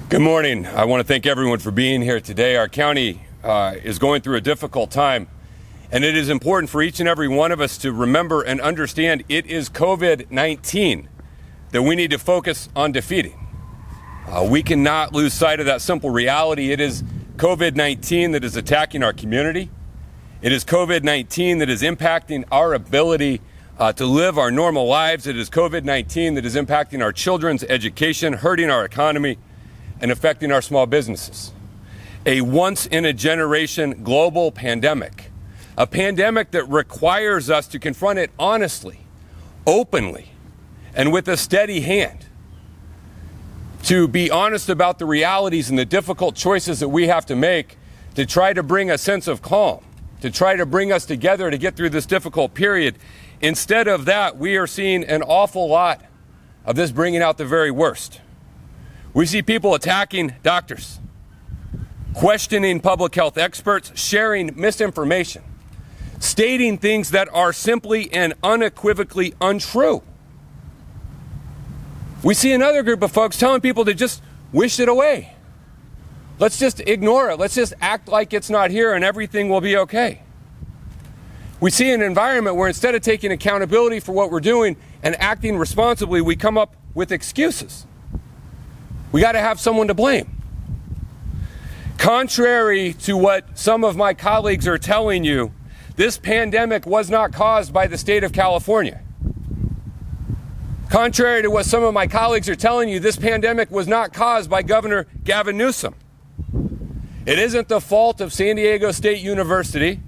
Good morning. I want to thank everyone for being here today. Our county is going through a difficult time, and it is important for each and every one of us to remember and understand it is COVID-19 that we need to focus on defeating. We cannot lose sight of that simple reality. It is COVID-19 that is attacking our community. It is COVID-19 that is impacting our ability to live our normal lives. It is COVID-19 that is impacting our children's education, hurting our economy, and affecting our small businesses. A once-in-a-generation global pandemic. A pandemic that requires us to confront it honestly, openly, and with a steady hand. To be honest about the realities and the difficult choices that we have to make to try to bring a sense of calm, to try to bring us together to get through this difficult period. Instead of that, we are seeing an awful lot of this bringing out the very worst. We see people attacking doctors, questioning public health experts, sharing misinformation, stating things that are simply and unequivocally untrue. We see another group of folks telling people to just wish it away. Let's just ignore it. Let's just act like it's not here and everything will be okay. We see an environment where instead of taking accountability for what we're doing and acting responsibly, we come up with excuses. We got to have someone to blame. Contrary to what some of my colleagues are telling you, this pandemic was not caused by the state of California. Contrary to what some of my colleagues are telling you, this pandemic was not caused by Governor Gavin Newsom. It isn't the fault of San Diego State University,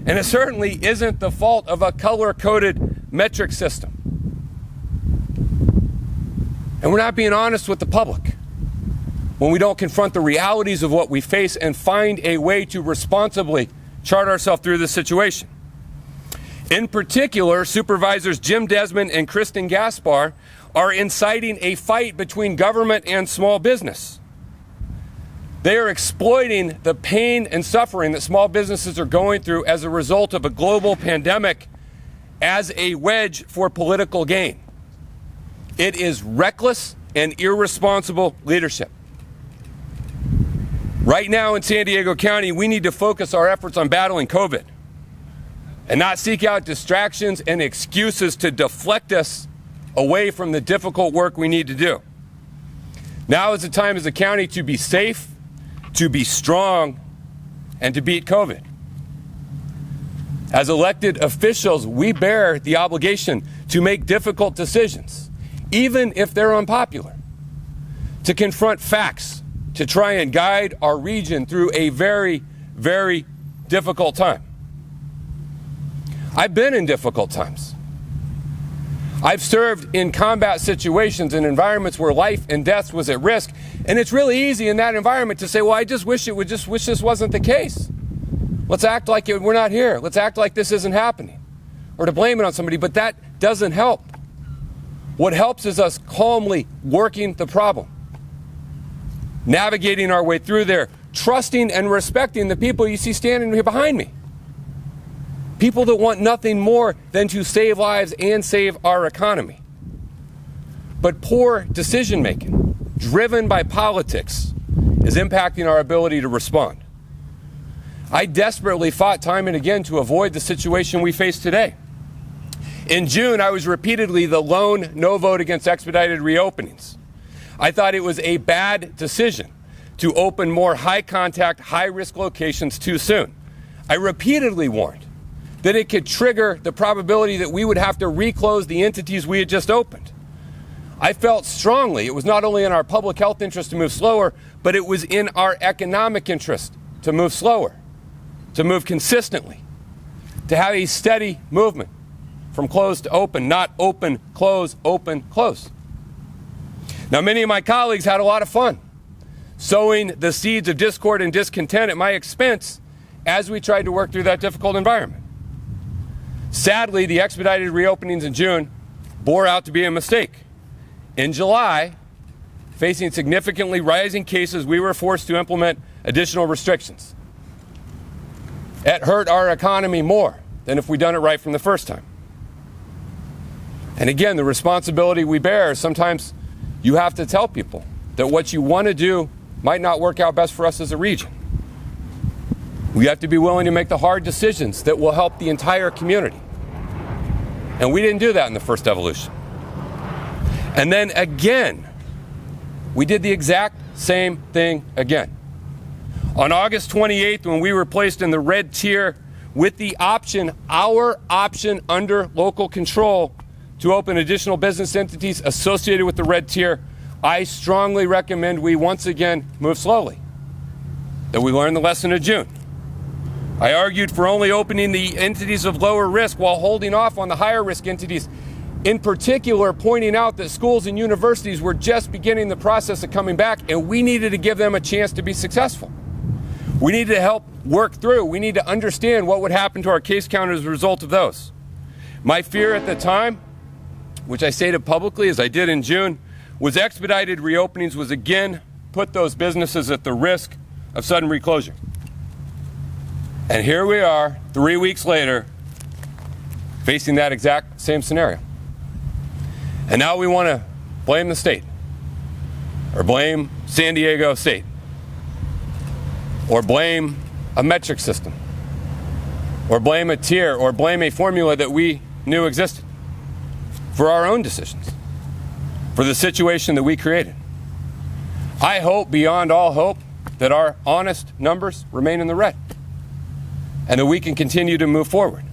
and it certainly isn't the fault of a color-coded metric system. And we're not being honest with the public when we don't confront the realities of what we face and find a way to responsibly chart ourselves through this situation. In particular, Supervisors Jim Desmond and Kristen Gaspar are inciting a fight between government and small business. They are exploiting the pain and suffering that small businesses are going through as a result of a global pandemic as a wedge for political gain. It is reckless and irresponsible leadership. Right now in San Diego County, we need to focus our efforts on battling COVID and not seek out distractions and excuses to deflect us away from the difficult work we need to do. Now is the time as a county to be safe, to be strong, and to beat COVID. As elected officials, we bear the obligation to make difficult decisions, even if they're unpopular, to confront facts, to try and guide our region through a very, very difficult time. I've been in difficult times. I've served in combat situations in environments where life and death was at risk, and it's really easy in that environment to say, well, I just wish this wasn't the case. Let's act like we're not here. Let's act like this isn't happening, or to blame it on somebody, but that doesn't help. What helps is us calmly working the problem, navigating our way through there, trusting and respecting the people you see standing here behind me. People that want nothing more than to save lives and save our economy. But poor decision making, driven by politics, is impacting our ability to respond. I desperately fought time and again to avoid the situation we face today. In June, I was repeatedly the lone no vote against expedited reopenings. I thought it was a bad decision to open more high-contact, high-risk locations too soon. I repeatedly warned that it could trigger the probability that we would have to reclose the entities we had just opened. I felt strongly it was not only in our public health interest to move slower, but it was in our economic interest to move slower, to move consistently, to have a steady movement from close to open, not open, close, open, close. Now, many of my colleagues had a lot of fun sowing the seeds of discord and discontent at my expense as we tried to work through that difficult environment. Sadly, the expedited reopenings in June bore out to be a mistake. In July, facing significantly rising cases, we were forced to implement additional restrictions. It hurt our economy more than if we'd done it right from the first time. And again, the responsibility we bear, sometimes you have to tell people that what you want to do might not work out best for us as a region. We have to be willing to make the hard decisions that will help the entire community. And we didn't do that in the first evolution. And then again, we did the exact same thing again. On August 28th, when we were placed in the red tier with the option, our option under local control, to open additional business entities associated with the red tier, I strongly recommend we once again move slowly, that we learn the lesson of June. I argued for only opening the entities of lower risk while holding off on the higher risk entities, in particular pointing out that schools and universities were just beginning the process of coming back, and we needed to give them a chance to be successful. We needed to help work through. We need to understand what would happen to our case count as a result of those. My fear at the time, which I stated publicly as I did in June, was expedited reopenings was again put those businesses at the risk of sudden reclosure. And here we are, 3 weeks later, facing that exact same scenario. And now we want to blame the state, or blame San Diego State, or blame a metric system, or blame a tier, or blame a formula that we knew existed for our own decisions, for the situation that we created. I hope beyond all hope that our honest numbers remain in the red and that we can continue to move forward.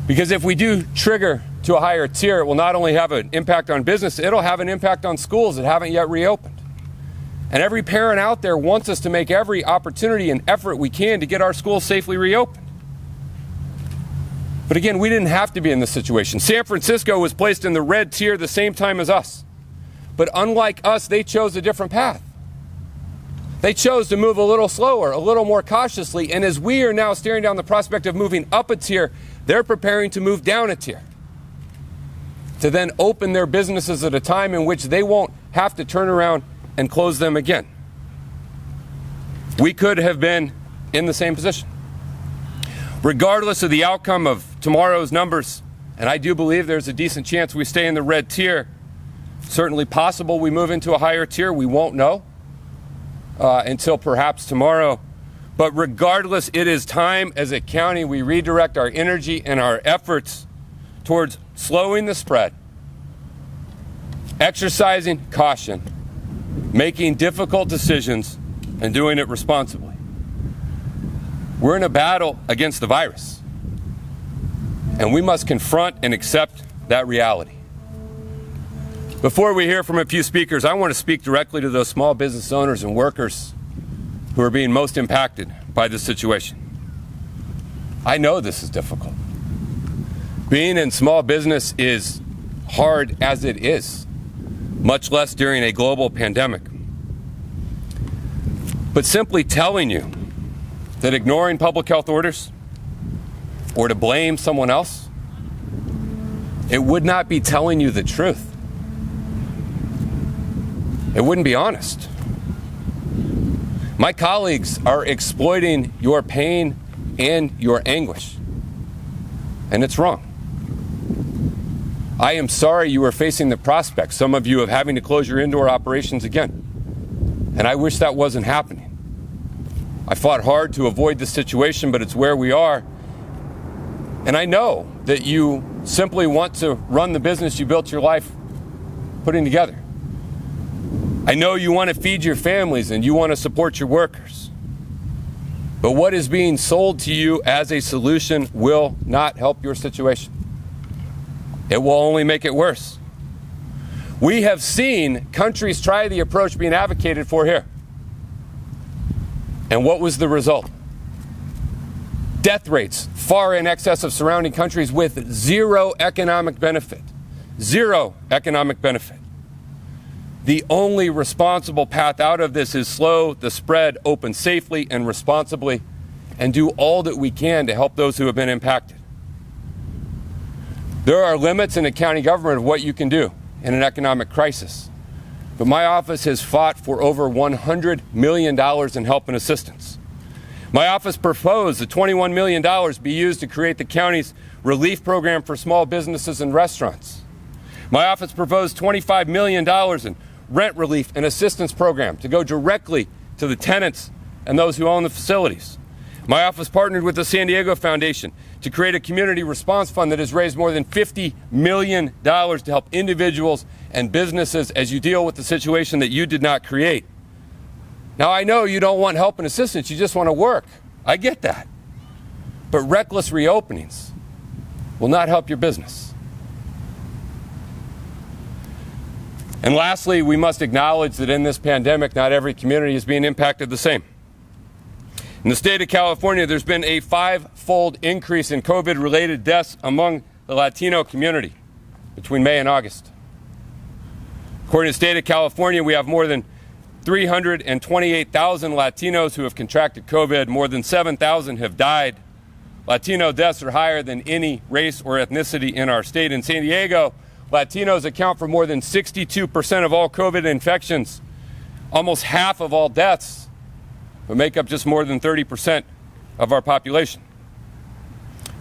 Because if we do trigger to a higher tier, it will not only have an impact on business, it'll have an impact on schools that haven't yet reopened. And every parent out there wants us to make every opportunity and effort we can to get our schools safely reopened. But again, we didn't have to be in this situation. San Francisco was placed in the red tier the same time as us. But unlike us, they chose a different path. They chose to move a little slower, a little more cautiously, and as we are now staring down the prospect of moving up a tier, they're preparing to move down a tier, to then open their businesses at a time in which they won't have to turn around and close them again. We could have been in the same position. Regardless of the outcome of tomorrow's numbers, and I do believe there's a decent chance we stay in the red tier, certainly possible we move into a higher tier, we won't know until perhaps tomorrow. But regardless, it is time as a county we redirect our energy and our efforts towards slowing the spread, exercising caution, making difficult decisions, and doing it responsibly. We're in a battle against the virus, and we must confront and accept that reality. Before we hear from a few speakers, I want to speak directly to those small business owners and workers who are being most impacted by this situation. I know this is difficult. Being in small business is hard as it is, much less during a global pandemic. But simply telling you that ignoring public health orders or to blame someone else, it would not be telling you the truth. It wouldn't be honest. My colleagues are exploiting your pain and your anguish, and it's wrong. I am sorry you are facing the prospect, some of you, of having to close your indoor operations again, and I wish that wasn't happening. I fought hard to avoid this situation, but it's where we are, and I know that you simply want to run the business you built your life putting together. I know you want to feed your families and you want to support your workers. But what is being sold to you as a solution will not help your situation. It will only make it worse. We have seen countries try the approach being advocated for here. And what was the result? Death rates far in excess of surrounding countries with zero economic benefit. Zero economic benefit. The only responsible path out of this is slow the spread, open safely and responsibly, and do all that we can to help those who have been impacted. There are limits in a county government of what you can do in an economic crisis. But my office has fought for over $100 million in help and assistance. My office proposed that $21 million be used to create the county's relief program for small businesses and restaurants. My office proposed $25 million in rent relief and assistance program to go directly to the tenants and those who own the facilities. My office partnered with the San Diego Foundation to create a community response fund that has raised more than $50 million to help individuals and businesses as you deal with the situation that you did not create. Now, I know you don't want help and assistance, you just want to work. I get that. But reckless reopenings will not help your business. And lastly, we must acknowledge that in this pandemic, not every community is being impacted the same. In the state of California, there's been a 5-fold increase in COVID-related deaths among the Latino community between May and August. According to the state of California, we have more than 328,000 Latinos who have contracted COVID. More than 7,000 have died. Latino deaths are higher than any race or ethnicity in our state. In San Diego, Latinos account for more than 62% of all COVID infections, almost half of all deaths, but make up just more than 30% of our population.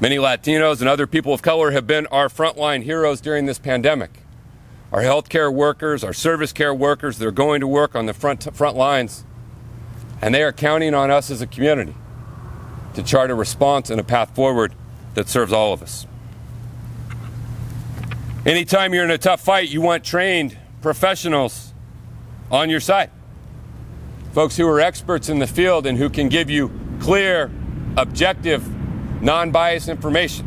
Many Latinos and other people of color have been our frontline heroes during this pandemic. Our healthcare workers, our service care workers, they're going to work on the front lines, and they are counting on us as a community to chart a response and a path forward that serves all of us. Anytime you're in a tough fight, you want trained professionals on your side. Folks who are experts in the field and who can give you clear, objective, non-biased information.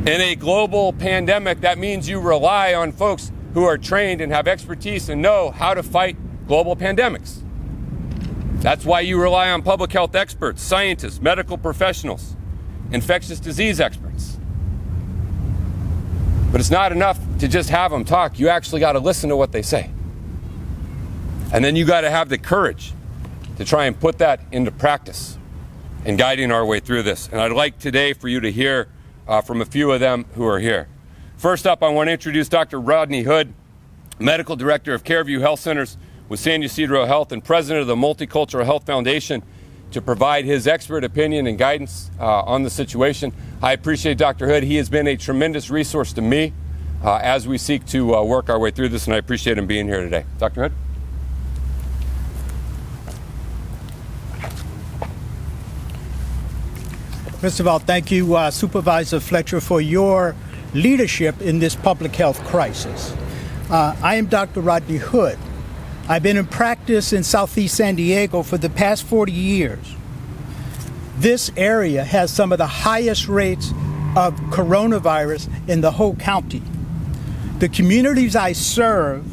In a global pandemic, that means you rely on folks who are trained and have expertise and know how to fight global pandemics. That's why you rely on public health experts, scientists, medical professionals, infectious disease experts. But it's not enough to just have them talk. You actually got to listen to what they say. And then you got to have the courage to try and put that into practice in guiding our way through this. And I'd like today for you to hear from a few of them who are here. First up, I want to introduce Dr. Rodney Hood, Medical Director of CareView Health Centers with San Ysidro Health and President of the Multicultural Health Foundation, to provide his expert opinion and guidance on the situation. I appreciate Dr. Hood. He has been a tremendous resource to me as we seek to work our way through this, and I appreciate him being here today. Dr. Hood? First of all, thank you, Supervisor Fletcher, for your leadership in this public health crisis. I am Dr. Rodney Hood. I've been in practice in Southeast San Diego for the past 40 years. This area has some of the highest rates of coronavirus in the whole county. The communities I serve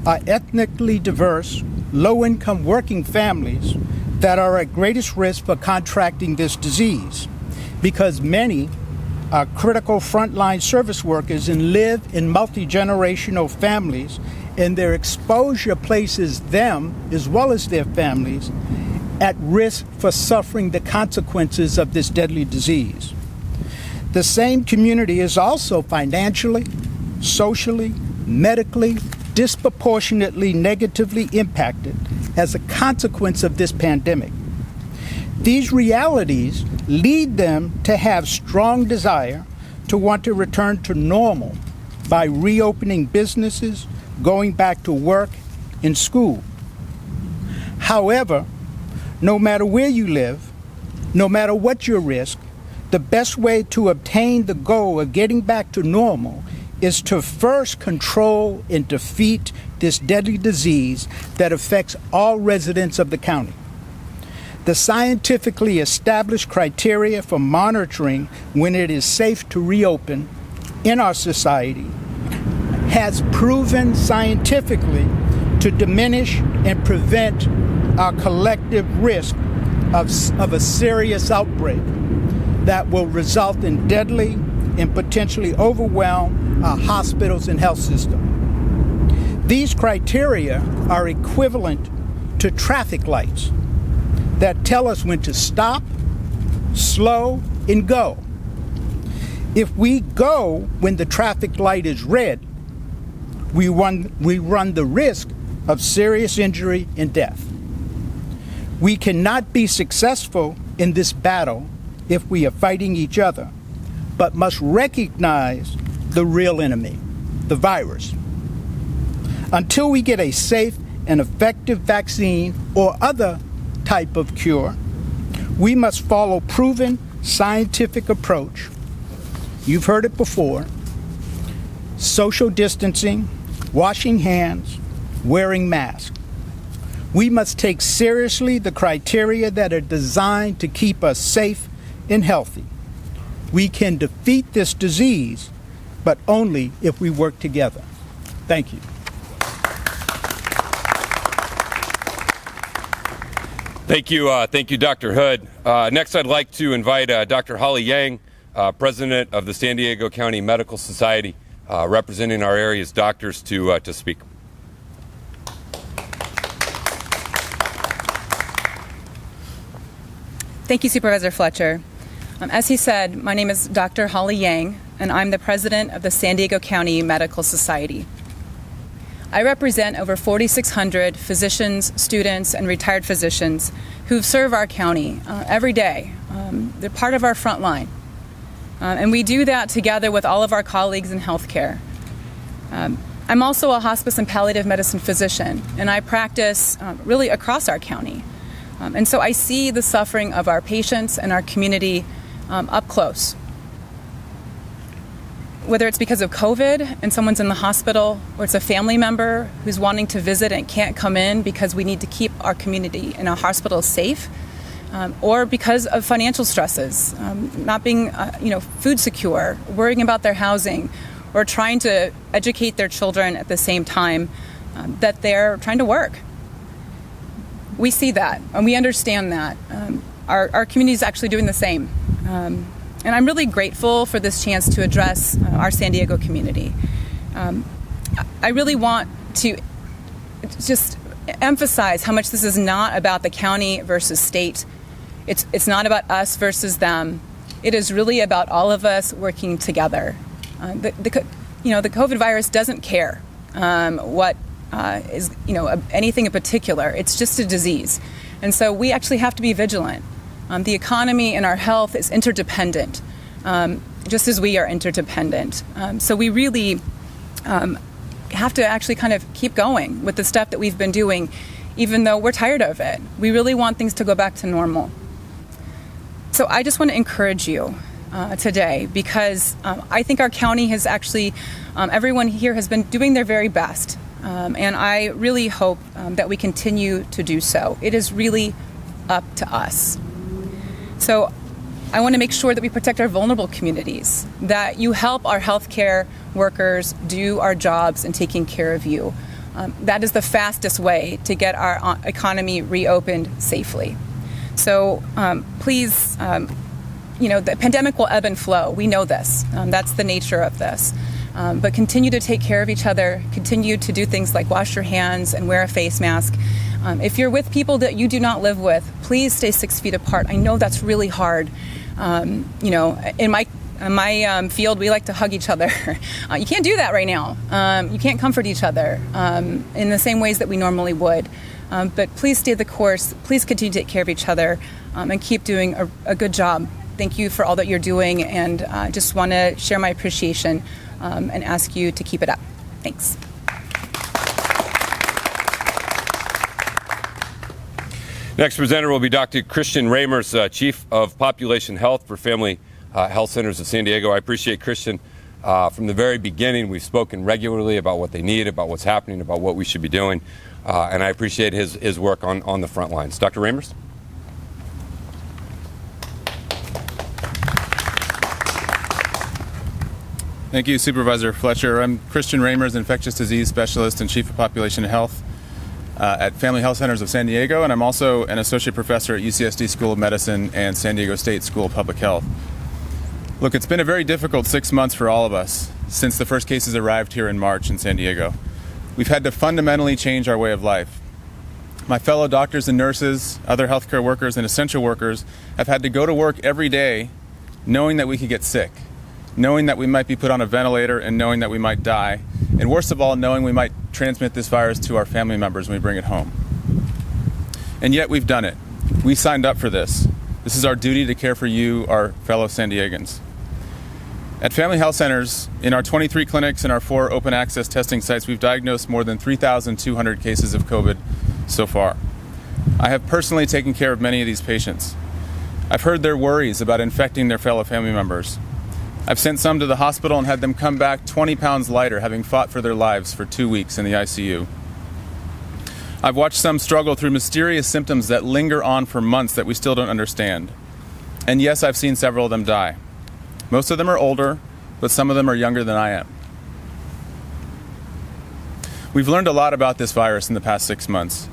are ethnically diverse, low-income working families that are at greatest risk for contracting this disease, because many are critical frontline service workers and live in multi-generational families, and their exposure places them, as well as their families, at risk for suffering the consequences of this deadly disease. The same community is also financially, socially, medically, disproportionately negatively impacted as a consequence of this pandemic. These realities lead them to have strong desire to want to return to normal by reopening businesses, going back to work and school. However, no matter where you live, no matter what your risk, the best way to obtain the goal of getting back to normal is to first control and defeat this deadly disease that affects all residents of the county. The scientifically established criteria for monitoring when it is safe to reopen in our society has proven scientifically to diminish and prevent our collective risk of a serious outbreak that will result in deadly and potentially overwhelm our hospitals and health system. These criteria are equivalent to traffic lights that tell us when to stop, slow, and go. If we go when the traffic light is red, we run the risk of serious injury and death. We cannot be successful in this battle if we are fighting each other, but must recognize the real enemy, the virus. Until we get a safe an effective vaccine or other type of cure, we must follow proven scientific approach. You've heard it before: social distancing, washing hands, wearing masks. We must take seriously the criteria that are designed to keep us safe and healthy. We can defeat this disease, but only if we work together. Thank you. Thank you, Dr. Hood. Next, I'd like to invite Dr. Holly Yang, President of the San Diego County Medical Society, representing our area's doctors, to speak. Thank you, Supervisor Fletcher. As he said, my name is Dr. Holly Yang, and I'm the president of the San Diego County Medical Society. I represent over 4,600 physicians, students, and retired physicians who serve our county every day. They're part of our front line. And we do that together with all of our colleagues in healthcare. I'm also a hospice and palliative medicine physician, and I practice really across our county. And so I see the suffering of our patients and our community up close. Whether it's because of COVID and someone's in the hospital, or it's a family member who's wanting to visit and can't come in because we need to keep our community and our hospitals safe, or because of financial stresses, not being food secure, worrying about their housing, or trying to educate their children at the same time that they're trying to work. We see that, and we understand that. Our community is actually doing the same. And I'm really grateful for this chance to address our San Diego community. I really want to just emphasize how much this is not about the county versus state. It's not about us versus them. It is really about all of us working together. The COVID virus doesn't care what is anything in particular. It's just a disease, and so we actually have to be vigilant. The economy and our health is interdependent, just as we are interdependent. So we really have to actually kind of keep going with the stuff that we've been doing, even though we're tired of it. We really want things to go back to normal. So I just want to encourage you today, because I think our county has actually, everyone here has been doing their very best. And I really hope that we continue to do so. It is really up to us. So I want to make sure that we protect our vulnerable communities, that you help our healthcare workers do our jobs in taking care of you. That is the fastest way to get our economy reopened safely. So please, the pandemic will ebb and flow. We know this. That's the nature of this. But continue to take care of each other, continue to do things like wash your hands and wear a face mask. If you're with people that you do not live with, please stay 6 feet apart. I know that's really hard. In my field, we like to hug each other. You can't do that right now. You can't comfort each other in the same ways that we normally would. But please stay the course. Please continue to take care of each other and keep doing a good job. Thank you for all that you're doing, and just want to share my appreciation and ask you to keep it up. Thanks. Next presenter will be Dr. Christian Ramers, Chief of Population Health for Family Health Centers of San Diego. I appreciate Christian. From the very beginning, we've spoken regularly about what they need, about what's happening, about what we should be doing, and I appreciate his work on the front lines. Dr. Ramers? Thank you, Supervisor Fletcher. I'm Christian Ramers, Infectious Disease Specialist and Chief of Population Health at Family Health Centers of San Diego, and I'm also an Associate Professor at UCSD School of Medicine and San Diego State School of Public Health. Look, it's been a very difficult 6 months for all of us since the first cases arrived here in March in San Diego. We've had to fundamentally change our way of life. My fellow doctors and nurses, other healthcare workers, and essential workers have had to go to work every day knowing that we could get sick, knowing that we might be put on a ventilator, and knowing that we might die, and worst of all, knowing we might transmit this virus to our family members when we bring it home. And yet we've done it. We signed up for this. This is our duty to care for you, our fellow San Diegans. At Family Health Centers, in our 23 clinics and our 4 open access testing sites, we've diagnosed more than 3,200 cases of COVID so far. I have personally taken care of many of these patients. I've heard their worries about infecting their fellow family members. I've sent some to the hospital and had them come back 20 pounds lighter, having fought for their lives for 2 weeks in the ICU. I've watched some struggle through mysterious symptoms that linger on for months that we still don't understand. And yes, I've seen several of them die. Most of them are older, but some of them are younger than I am. We've learned a lot about this virus in the past 6 months.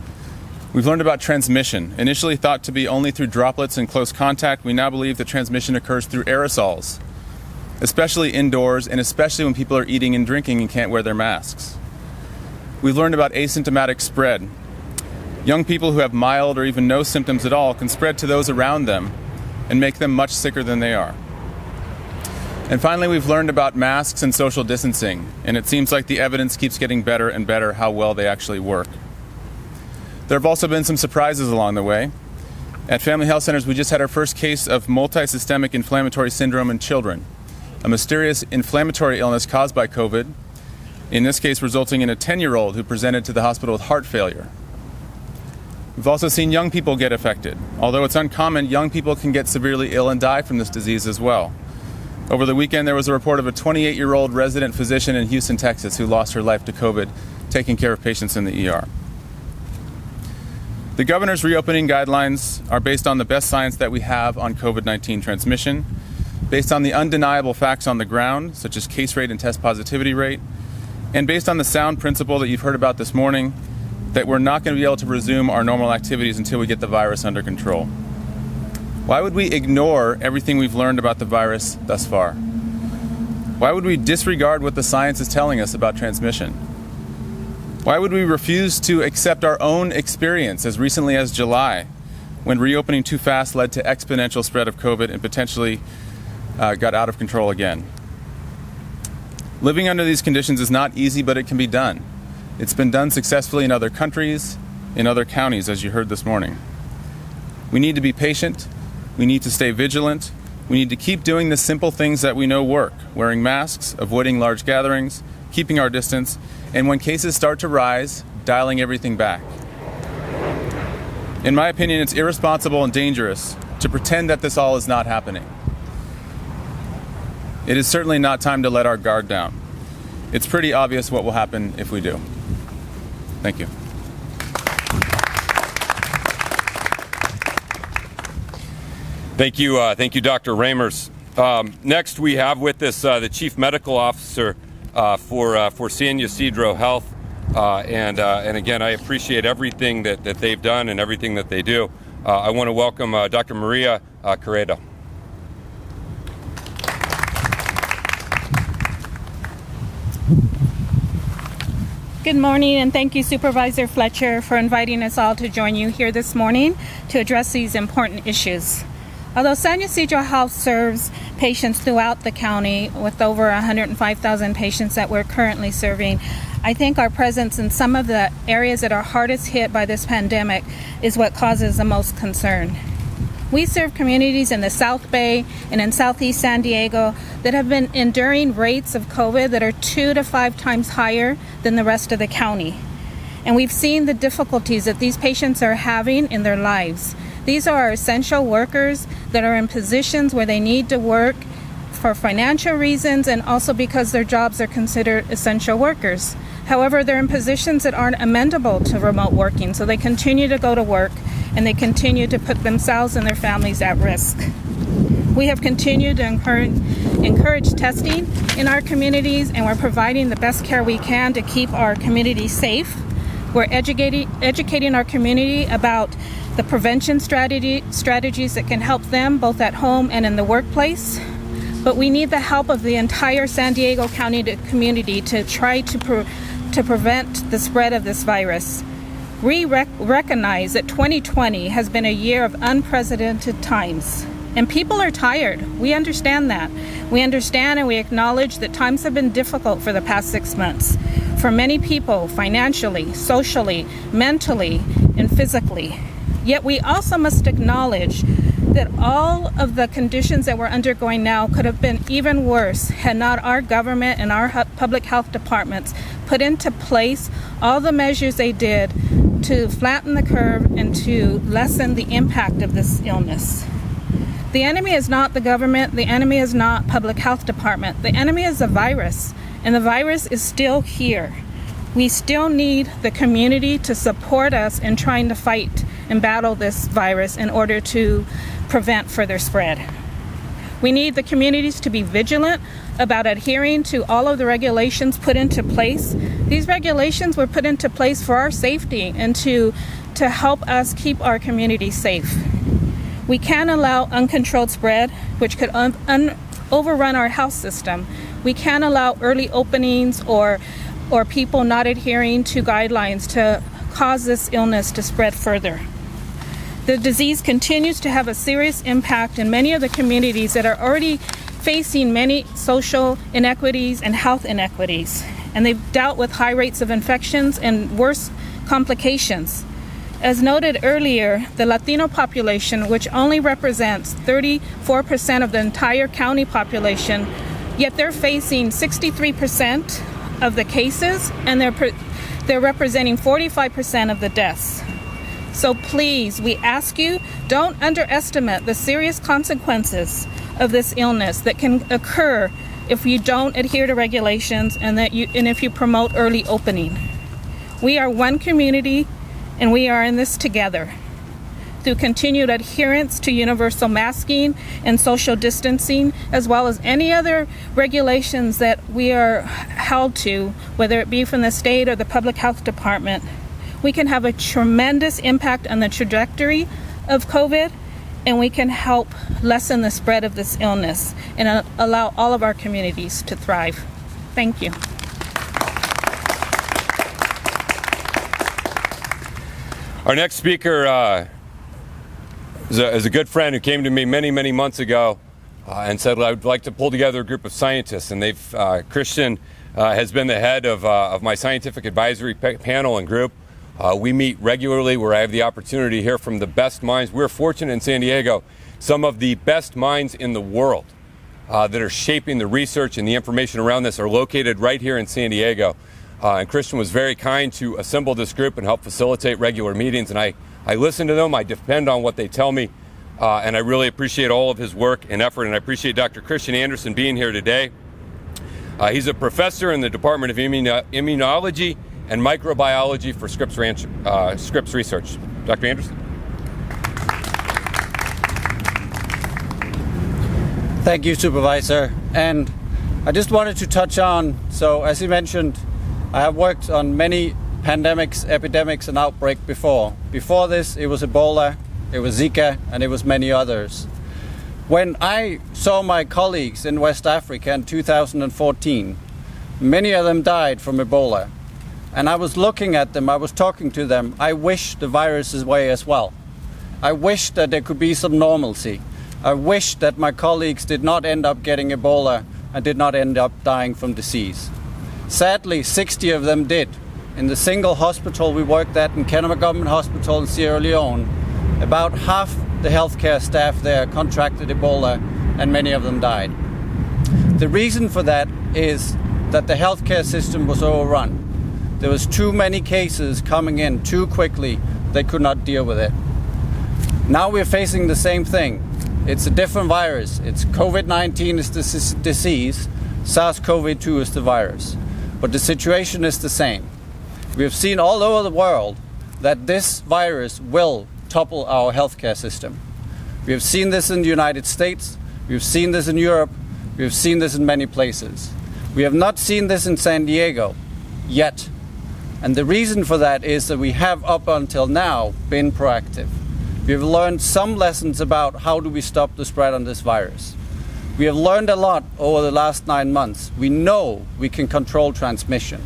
We've learned about transmission. Initially thought to be only through droplets and close contact, we now believe that transmission occurs through aerosols, especially indoors and especially when people are eating and drinking and can't wear their masks. We've learned about asymptomatic spread. Young people who have mild or even no symptoms at all can spread to those around them and make them much sicker than they are. And finally, we've learned about masks and social distancing, and it seems like the evidence keeps getting better and better how well they actually work. There have also been some surprises along the way. At Family Health Centers, we just had our first case of multisystemic inflammatory syndrome in children, a mysterious inflammatory illness caused by COVID, in this case resulting in a 10-year-old who presented to the hospital with heart failure. We've also seen young people get affected. Although it's uncommon, young people can get severely ill and die from this disease as well. Over the weekend, there was a report of a 28-year-old resident physician in Houston, Texas, who lost her life to COVID, taking care of patients in the ER. The governor's reopening guidelines are based on the best science that we have on COVID-19 transmission, based on the undeniable facts on the ground, such as case rate and test positivity rate, and based on the sound principle that you've heard about this morning, that we're not going to be able to resume our normal activities until we get the virus under control. Why would we ignore everything we've learned about the virus thus far? Why would we disregard what the science is telling us about transmission? Why would we refuse to accept our own experience as recently as July, when reopening too fast led to exponential spread of COVID and potentially got out of control again? Living under these conditions is not easy, but it can be done. It's been done successfully in other countries, in other counties, as you heard this morning. We need to be patient. We need to stay vigilant. We need to keep doing the simple things that we know work: wearing masks, avoiding large gatherings, keeping our distance, and when cases start to rise, dialing everything back. In my opinion, it's irresponsible and dangerous to pretend that this all is not happening. It is certainly not time to let our guard down. It's pretty obvious what will happen if we do. Thank you. Thank you, Dr. Ramers. Next, we have with us the Chief Medical Officer for San Ysidro Health, and again, I appreciate everything that they've done and everything that they do. I want to welcome Dr. Maria Carredo. Good morning, and thank you, Supervisor Fletcher, for inviting us all to join you here this morning to address these important issues. Although San Ysidro Health serves patients throughout the county with over 105,000 patients that we're currently serving, I think our presence in some of the areas that are hardest hit by this pandemic is what causes the most concern. We serve communities in the South Bay and in Southeast San Diego that have been enduring rates of COVID that are 2 to 5 times higher than the rest of the county. And we've seen the difficulties that these patients are having in their lives. These are our essential workers that are in positions where they need to work for financial reasons and also because their jobs are considered essential workers. However, they're in positions that aren't amenable to remote working, so they continue to go to work and they continue to put themselves and their families at risk. We have continued to encourage testing in our communities, and we're providing the best care we can to keep our community safe. We're educating our community about the prevention strategies that can help them both at home and in the workplace. But we need the help of the entire San Diego County community to try to prevent the spread of this virus. We recognize that 2020 has been a year of unprecedented times, and people are tired. We understand that. We understand and we acknowledge that times have been difficult for the past 6 months for many people, financially, socially, mentally, and physically. Yet we also must acknowledge that all of the conditions that we're undergoing now could have been even worse had not our government and our public health departments put into place all the measures they did to flatten the curve and to lessen the impact of this illness. The enemy is not the government, the enemy is not public health department, the enemy is the virus, and the virus is still here. We still need the community to support us in trying to fight and battle this virus in order to prevent further spread. We need the communities to be vigilant about adhering to all of the regulations put into place. These regulations were put into place for our safety and to help us keep our community safe. We can't allow uncontrolled spread, which could overrun our health system. We can't allow early openings or people not adhering to guidelines to cause this illness to spread further. The disease continues to have a serious impact in many of the communities that are already facing many social inequities and health inequities, and they've dealt with high rates of infections and worse complications. As noted earlier, the Latino population, which only represents 34% of the entire county population, yet they're facing 63% of the cases, and they're representing 45% of the deaths. So please, we ask you, don't underestimate the serious consequences of this illness that can occur if you don't adhere to regulations and if you promote early opening. We are one community, and we are in this together. Through continued adherence to universal masking and social distancing, as well as any other regulations that we are held to, whether it be from the state or the public health department, we can have a tremendous impact on the trajectory of COVID, and we can help lessen the spread of this illness and allow all of our communities to thrive. Thank you. Our next speaker is a good friend who came to me many months ago and said, I would like to pull together a group of scientists. And Christian has been the head of my scientific advisory panel and group. We meet regularly where I have the opportunity to hear from the best minds. We're fortunate in San Diego, some of the best minds in the world that are shaping the research and the information around this are located right here in San Diego. And Christian was very kind to assemble this group and help facilitate regular meetings. And I listen to them, I depend on what they tell me, and I really appreciate all of his work and effort. And I appreciate Dr. Christian Anderson being here today. He's a professor in the Department of Immunology and Microbiology for Scripps Research. Dr. Anderson. Thank you, Supervisor. And I just wanted to touch on, so as you mentioned, I have worked on many pandemics, epidemics, and outbreaks before. Before this, it was Ebola, it was Zika, and it was many others. When I saw my colleagues in West Africa in 2014, many of them died from Ebola. And I was looking at them, I was talking to them. I wish the virus is away as well. I wish that there could be some normalcy. I wish that my colleagues did not end up getting Ebola and did not end up dying from disease. Sadly, 60 of them did. In the single hospital we worked at in Kenema Government Hospital in Sierra Leone, about half the healthcare staff there contracted Ebola, and many of them died. The reason for that is that the healthcare system was overrun. There was too many cases coming in too quickly, they could not deal with it. Now we're facing the same thing. It's a different virus. It's COVID-19 is the disease, SARS-CoV-2 is the virus. But the situation is the same. We have seen all over the world that this virus will topple our healthcare system. We have seen this in the United States, we have seen this in Europe, we have seen this in many places. We have not seen this in San Diego yet. And the reason for that is that we have up until now been proactive. We have learned some lessons about how do we stop the spread on this virus. We have learned a lot over the last 9 months. We know we can control transmission.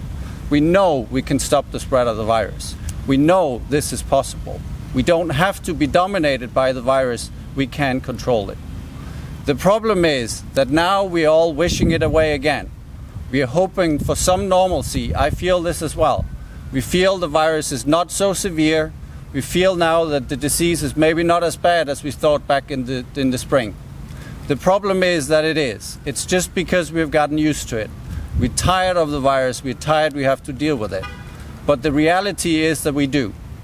We know we can stop the spread of the virus. We know this is possible. We don't have to be dominated by the virus. We can control it. The problem is that now we're all wishing it away again. We are hoping for some normalcy. I feel this as well. We feel the virus is not so severe. We feel now that the disease is maybe not as bad as we thought back in the spring. The problem is that it is. It's just because we've gotten used to it. We're tired of the virus, we're tired we have to deal with it. But the reality is that we do.